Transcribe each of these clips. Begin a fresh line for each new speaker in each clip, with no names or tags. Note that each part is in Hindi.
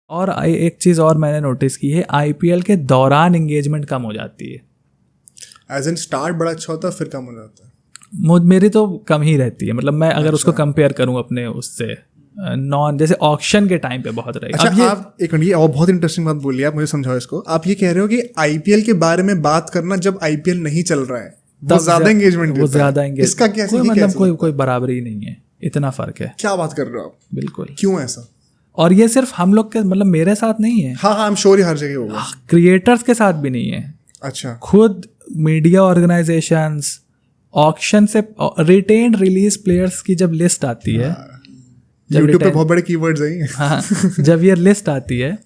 और एक चीज़ और मैंने नोटिस की है, आईपीएल के दौरान एंगेजमेंट कम हो जाती है।
एज एन स्टार्ट बड़ा अच्छा होता है, फिर कम हो जाता है।
मेरी तो कम ही रहती है, मतलब मैं अगर उसको कंपेयर करूं अपने उससे नॉन, जैसे ऑक्शन के टाइम पे बहुत रही।
अच्छा, आप एक मिनट, ये और बहुत इंटरेस्टिंग बात बोली, आप मुझे समझाओ इसको। आप ये कह रहे हो कि आईपीएल के बारे में बात करना जब आईपीएल नहीं चल रहा है वो ज्यादा एंगेजमेंट,
वो ज्यादा एंगेज,
इसका कैसे,
कोई मतलब कोई बराबरी नहीं है, इतना फर्क है।
क्या बात कर रहे हो आप?
बिल्कुल।
क्यों ऐसा?
और ये सिर्फ हम लोग के, मतलब मेरे साथ नहीं है।
हाँ हाँ, आई एम श्योर हर जगह होगा।
क्रिएटर्स के साथ भी नहीं है।
अच्छा।
खुद मीडिया ऑर्गेनाइजेशंस ऑक्शन से रिटेन्ड रिलीज प्लेयर्स की जब लिस्ट आती है,
यूट्यूब पे बहुत बड़े कीवर्ड्स हैं।
हाँ, जब ये लिस्ट आती है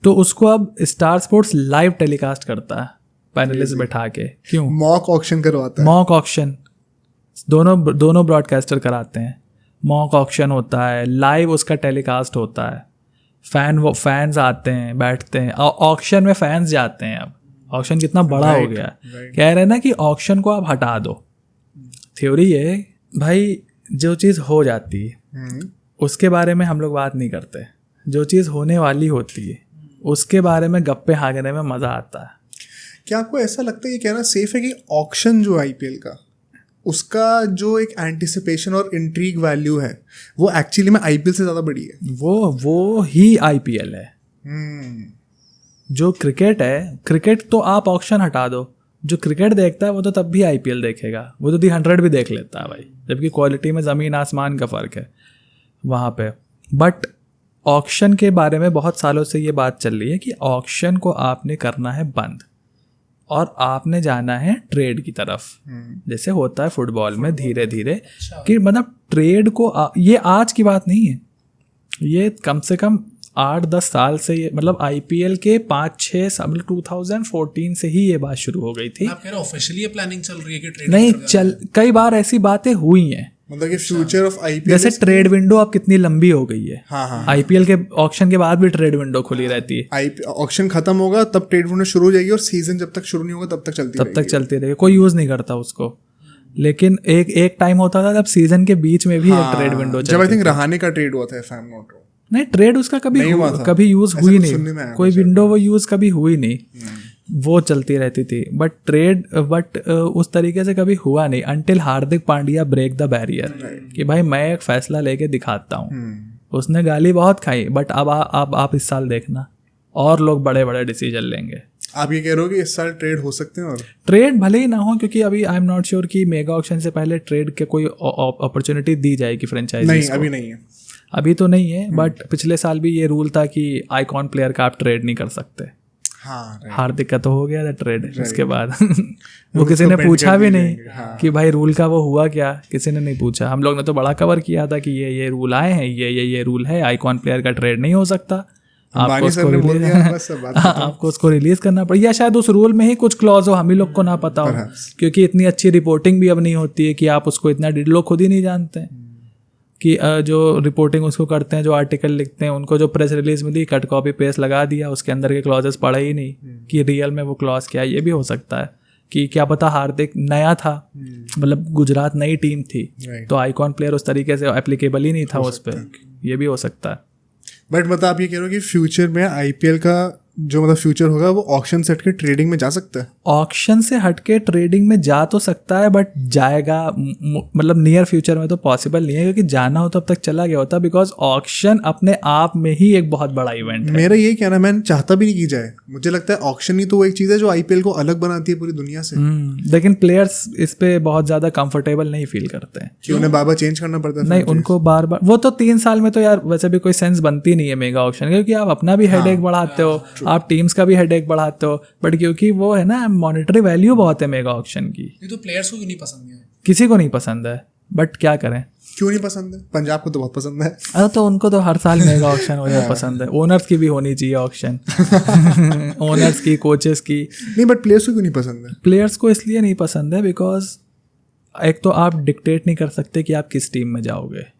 तो उसको अब स्टार स्पोर्ट्स लाइव टेलीकास्ट करता है पैनलिस्ट बैठा के। क्यों?
मॉक ऑक्शन करवाता है।
मॉक ऑक्शन दोनों ब्रॉडकास्टर कराते हैं। मॉक ऑक्शन होता है, लाइव उसका टेलीकास्ट होता है, फैंस आते हैं, बैठते हैं, ऑक्शन में फैंस जाते हैं। अब ऑक्शन कितना बड़ा हो गया है। कह रहे हैं ना कि ऑक्शन को आप हटा दो। थ्योरी है भाई, जो चीज़ हो जाती है उसके बारे में हम लोग बात नहीं करते, जो चीज़ होने वाली होती है उसके बारे में गप्पे हाँकने में मज़ा आता है।
क्या आपको ऐसा लगता है ये कहना सेफ है कि ऑक्शन जो आईपीएल का, उसका जो एक एंटिसिपेशन और इंट्रीग वैल्यू है वो एक्चुअली में आईपीएल से ज़्यादा बड़ी है?
वो ही आईपीएल है। जो क्रिकेट है, क्रिकेट तो आप ऑक्शन हटा दो, जो क्रिकेट देखता है वो तो तब भी आईपीएल देखेगा, वो तो 100 भी देख लेता है भाई, जबकि क्वालिटी में ज़मीन आसमान का फ़र्क है वहाँ पे। बट ऑक्शन के बारे में बहुत सालों से ये बात चल रही है कि ऑक्शन को आपने करना है बंद और आपने जाना है ट्रेड की तरफ, जैसे होता है फुटबॉल में धीरे धीरे। कि मतलब ट्रेड को ये आज की बात नहीं है, ये कम से कम 8-10 साल से, ये मतलब आईपीएल के 5-6 साल, मतलब 2014 से ही ये बात शुरू हो गई थी।
आप कह रहे हो ऑफिशियली प्लानिंग चल रही है कि ट्रेड
नहीं, कई बार ऐसी बातें हुई हैं,
मतलब कि फ्यूचर ऑफ आईपीएल,
जैसे ट्रेड विंडो अब कितनी लंबी हो गई है।
हाँ।
आईपीएल के ऑक्शन के बाद भी ट्रेड विंडो खुली रहती है।
ऑक्शन खत्म होगा तब ट्रेड विंडो शुरू हो जाएगी और सीजन जब तक शुरू नहीं होगा तब तक चलती रहेगी।
कोई यूज नहीं करता उसको, लेकिन एक टाइम होता था जब सीजन के बीच में भी एक ट्रेड विंडो,
जब आई थिंक रहाने का ट्रेड हुआ था, if I am not wrong.
नहीं, ट्रेड उसका कभी यूज हुई नहीं, कोई विंडो वो यूज कभी हुई नहीं, वो चलती रहती थी। बट उस तरीके से कभी हुआ नहीं until Hardik Pandya break the barrier कि भाई मैं एक फैसला लेके दिखाता हूँ। उसने गाली बहुत खाई, बट अब आप इस साल देखना और लोग बड़े बड़े डिसीजन लेंगे।
आप ये कह रहे हो कि इस साल ट्रेड हो सकते हैं? और
ट्रेड भले ही ना हो, क्योंकि अभी आई एम नॉट श्योर कि मेगा ऑक्शन से पहले ट्रेड के कोई अपॉर्चुनिटी दी जाएगी फ्रेंचाइजी।
नहीं, अभी नहीं है,
अभी तो नहीं है। बट पिछले साल भी ये रूल था कि आइकॉन प्लेयर का आप ट्रेड नहीं कर सकते।
हाँ,
हार्दिक का तो हो गया था ट्रेड उसके बाद वो किसी ने पूछा भी नहीं कि भाई रूल का वो हुआ क्या, किसी ने नहीं पूछा। हम लोग ने तो बड़ा कवर किया था कि ये रूल आए हैं, ये रूल है, आइकॉन प्लेयर का ट्रेड नहीं हो सकता, आपको उसको रिलीज करना पड़ेगा, या शायद उस रूल में ही कुछ क्लॉज हो, हम ही लोग को ना पता हो, क्योंकि इतनी अच्छी रिपोर्टिंग भी अब नहीं होती है कि आप उसको इतना लोग खुद ही नहीं जानते हैं कि जो रिपोर्टिंग उसको करते हैं, जो आर्टिकल लिखते हैं, उनको जो प्रेस रिलीज मिली कट कॉपी पेस्ट लगा दिया, उसके अंदर के क्लॉजेस पढ़े ही नहीं कि रियल में वो क्लॉज क्या है। ये भी हो सकता है कि क्या पता हार्दिक नया था, मतलब गुजरात नई टीम थी, तो आइकॉन प्लेयर उस तरीके से एप्लीकेबल ही नहीं था उस पर, ये भी हो सकता है।
बट मतलब आप ये कह रहे हो कि फ्यूचर में आईपीएल का जो मतलब फ्यूचर होगा वो ऑक्शन से हटके ट्रेडिंग में जा सकता है?
ऑक्शन से हटके ट्रेडिंग में जा तो सकता है, बट जाएगा मतलब नियर फ्यूचर में तो पॉसिबल नहीं है, क्योंकि जाना हो तो अब तक चला गया होता, बिकॉज ऑक्शन अपने आप में ही एक बहुत बड़ा इवेंट है।
मेरा यही कहना है, मैं चाहता भी नहीं की जाए, मुझे लगता है ऑक्शन ही तो वो एक चीज़ है जो आईपीएल को अलग बनाती है पूरी दुनिया से।
लेकिन प्लेयर्स इस पे बहुत ज़्यादा कंफर्टेबल नहीं फील करते हैं
कि उन्हें बार बार चेंज करना पड़ता है।
नहीं, उनको बार बार, वो तो 3 साल में तो यार वैसे भी कोई सेंस बनती नहीं है मेगा ऑक्शन, क्योंकि आप अपना भी हेडेक बढ़ाते हो, आप टीम्स का भी हेडेक बढ़ाते हो, बट क्योंकि वो है ना मॉनेटरी वैल्यू बहुत है मेगा ऑक्शन की।
ये तो प्लेयर्स को नहीं पसंद है,
किसी को नहीं पसंद है, बट क्या करें।
क्यों नहीं पसंद है? पंजाब को तो बहुत पसंद है।
अरे तो उनको तो हर साल मेगा ऑक्शन हो जाए पसंद है, ओनर्स की भी होनी चाहिए ऑक्शन ओनर्स की, कोचेस की
नहीं, बट प्लेयर्स को क्यों नहीं पसंद है?
प्लेयर्स को इसलिए नहीं पसंद है बिकॉज एक तो आप डिक्टेट नहीं कर सकते कि आप किस टीम में जाओगे,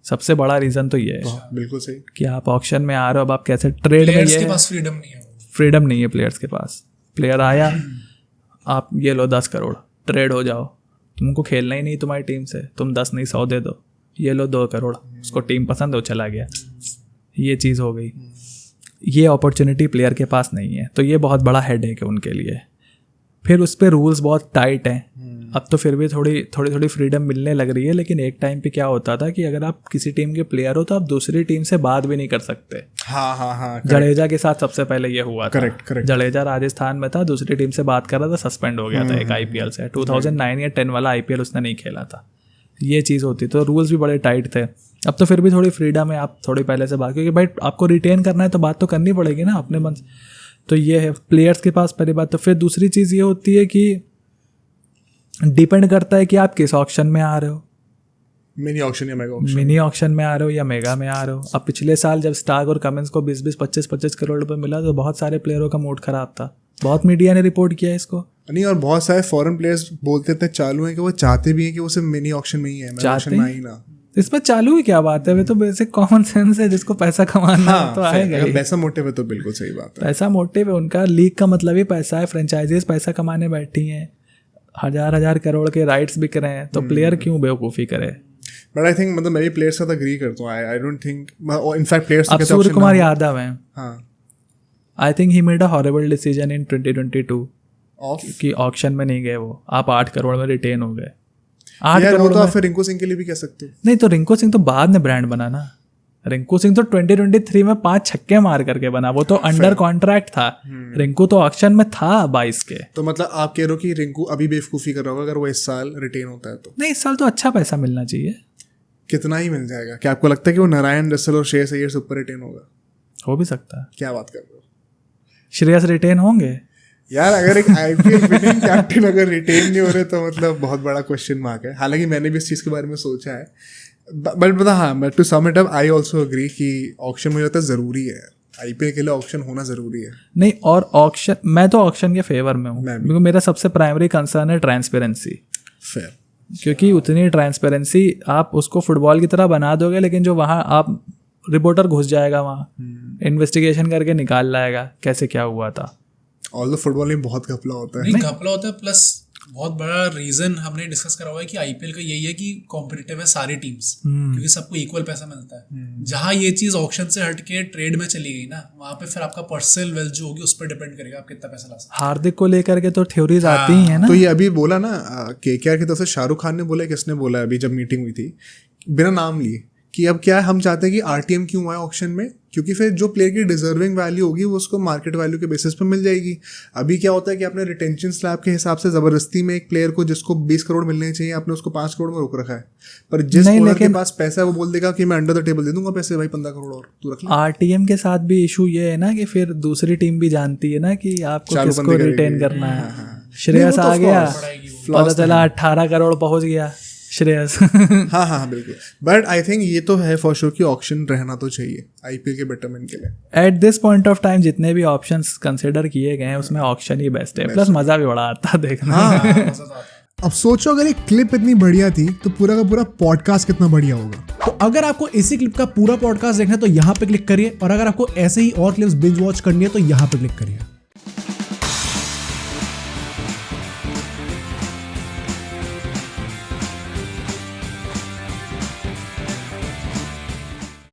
सबसे बड़ा रीजन तो ये है।
बिल्कुल सही कि
आप ऑक्शन में आ रहे हो, अब आप कैसे ट्रेड में,
प्लेयर्स के पास फ्रीडम नहीं है
प्लेयर्स के पास। प्लेयर आया, आप ये लो 10 करोड़ ट्रेड हो जाओ, तुमको खेलना ही नहीं तुम्हारी टीम से, तुम 10 नहीं 100 दे दो, ये लो 2 करोड़, उसको टीम पसंद हो चला गया, ये चीज़ हो गई, ये अपॉर्चुनिटी प्लेयर के पास नहीं है, तो ये बहुत बड़ा हेडेक है उनके लिए। फिर उस पर रूल्स बहुत टाइट हैं। अब तो फिर भी थोड़ी फ्रीडम मिलने लग रही है, लेकिन एक टाइम पे क्या होता था कि अगर आप किसी टीम के प्लेयर हो तो आप दूसरी टीम से बात भी नहीं कर सकते।
हाँ
जडेजा के साथ सबसे पहले ये हुआ था।
करेक्ट।
जडेजा राजस्थान में था, दूसरी टीम से बात कर रहा था, सस्पेंड हो गया था एक आईपीएल से। 2009 या 10 वाला आईपीएल उसने नहीं खेला था। ये चीज़ होती, तो रूल्स भी बड़े टाइट थे। अब तो फिर भी थोड़ी फ्रीडम है, आप थोड़ी पहले से बात, क्योंकि भाई आपको रिटेन करना है तो बात तो करनी पड़ेगी ना अपने मन से। तो ये है प्लेयर्स के पास पहली बात। तो फिर दूसरी चीज़ ये होती है कि डिपेंड करता है कि आप किस ऑक्शन में आ रहे हो,
मिनी ऑक्शन या मेगा ऑक्शन।
मिनी ऑक्शन में आ रहे हो या मेगा में आ रहे हो। अब पिछले साल जब स्टार्क और कमिंस को 20-20, 25-25 करोड़ रुपए मिला तो बहुत सारे प्लेयरों का मूड खराब था। बहुत मीडिया ने रिपोर्ट किया इसको।
नहीं, और बहुत सारे फॉरेन प्लेयर्स बोलते थे चालू हैं कि वो चाहते भी हैं कि वो सिर्फ मिनी ऑक्शन में ही है, मेगा ऑक्शन में ही ना।
इसमें चालू ही क्या बात है, वे तो बेसिक कॉमन सेंस है, जिसको पैसा कमाना है तो आएगा ही।
पैसा मोटिव है तो बिल्कुल सही बात है।
पैसा मोटिव है उनका, लीग का मतलब ही पैसा है, फ्रेंचाइजीज पैसा कमाने बैठी हैं, हजार करोड़ के राइट्स बिक रहे हैं, तो प्लेयर क्यों बेवकूफ़ी करे।
बट आई थिंक मतलब मैं भी प्लेयर्स का अग्री करता हूँ। I don't think, in fact players
अब सूर्य कुमार यादव हैं,
हाँ,
I think he made a horrible decision in 2022
of
कि ऑक्शन में नहीं गए वो। आप 8 करोड़ में रिटेन हो गए। 8
यार, वो
करोड़
तो
में
आप फिर रिंकू सिंह के लिए भी कह सकते हो।
नहीं, तो रिंकू सिंह तो बाद में ब्रांड बना ना। रिंकू सिंह तो 2023 में 5 छक्के मार करके बना, वो तो अंडर कॉन्ट्रैक्ट था। रिंकू तो ऑक्शन में था 22 के।
तो मतलब आप कह रहे हो कि रिंकू अभी बेवकूफ़ी कर रहा होगा अगर वो इस साल रिटेन होता है तो?
नहीं, इस साल तो अच्छा पैसा मिलना चाहिए।
कितना ही मिल जाएगा? क्या आपको लगता है कि वो नारायण रसल और श्रेयस अय्यर से ऊपर रिटेन होगा?
हो भी सकता है।
क्या बात कर रहे हो?
श्रेयस रिटेन होंगे
यार, अगर एक आईपीएल विनिंग कैप्टन अगर रिटेन नहीं हो रहे तो मतलब बहुत बड़ा क्वेश्चन मार्क है। हालांकि मैंने भी इस चीज़ के बारे में सोचा है, बट मतलब हाँ, but to sum it up I also agree कि ऑक्शन मुझे लगता है ज़रूरी है। आईपीएल के लिए ऑक्शन होना ज़रूरी है।
नहीं, और ऑक्शन, मैं तो ऑक्शन के फेवर में हूँ, क्योंकि मेरा सबसे प्राइमरी कंसर्न है ट्रांसपेरेंसी।
फेयर।
क्योंकि उतनी ट्रांसपेरेंसी आप उसको फुटबॉल की तरह बना दोगे, लेकिन जो वहाँ आप रिपोर्टर घुस जाएगा, वहाँ इन्वेस्टिगेशन करके निकाल लाएगा कैसे क्या हुआ था।
ऑल द फुटबॉल में बहुत घपला होता है।
नहीं, घपला होता है, प्लस बहुत बड़ा रीजन हमने डिस्कस करा हुआ है कि आईपीएल का यही है कि कॉम्पिटिटिव है सारी टीम्स, क्योंकि सबको इक्वल पैसा मिलता है। जहां ये चीज ऑक्शन से हटके ट्रेड में चली गई ना, वहां पे फिर आपका पर्सनल वेल्थ जो होगी उस पर डिपेंड करेगा आप कितना पैसा ला सकते
हार्दिक को लेकर के तो थ्योरीज आती ही है ना।
तो ये अभी बोला ना केकेआर की तरफ से शाहरुख खान ने बोला, किसने बोला अभी जब मीटिंग हुई थी बिना नाम लिए, कि अब क्या है, हम चाहते हैं कि आरटीएम क्यों आए ऑक्शन में, क्योंकि फिर जो प्लेयर की डिजर्विंग वैल्यू होगी वो उसको मार्केट वैल्यू के बेसिस पे मिल जाएगी। अभी क्या होता है कि आपने रिटेंशन स्लैब के हिसाब से जबरदस्ती में एक प्लेयर को जिसको 20 करोड़ मिलने चाहिए आपने उसको 5 करोड़ में रोक रखा है। पर जिस ओनर के पास पैसा है वो बोल देगा कि मैं अंडर द टेबल दे दूंगा पैसे, भाई 15 करोड़ और तू रख ले।
आरटीएम के साथ भी इशू ये है ना कि फिर दूसरी टीम भी जानती है ना कि आपको किसको रिटेन करना है। श्रेयस आ गया, पता चला 18 करोड़ पहुंच गया श्रेयस।
हाँ बिल्कुल। बट आई थिंक ये तो है फॉर श्योर कि ऑक्शन रहना तो चाहिए आईपीएल के बेटरमेंट के लिए।
At this point of time जितने भी ऑप्शंस कंसिडर किए गए हैं उसमें ऑक्शन ही बेस्ट है, प्लस मजा भी बड़ा आता है देखने में।
अब सोचो अगर एक क्लिप इतनी बढ़िया थी तो पूरा का पूरा पॉडकास्ट कितना बढ़िया होगा। तो अगर आपको इसी क्लिप का पूरा पॉडकास्ट देखना है तो यहाँ पे क्लिक करिए, और अगर आपको ऐसे ही और क्लिप्स बिंज वॉच करनी है तो यहाँ पे क्लिक करिए।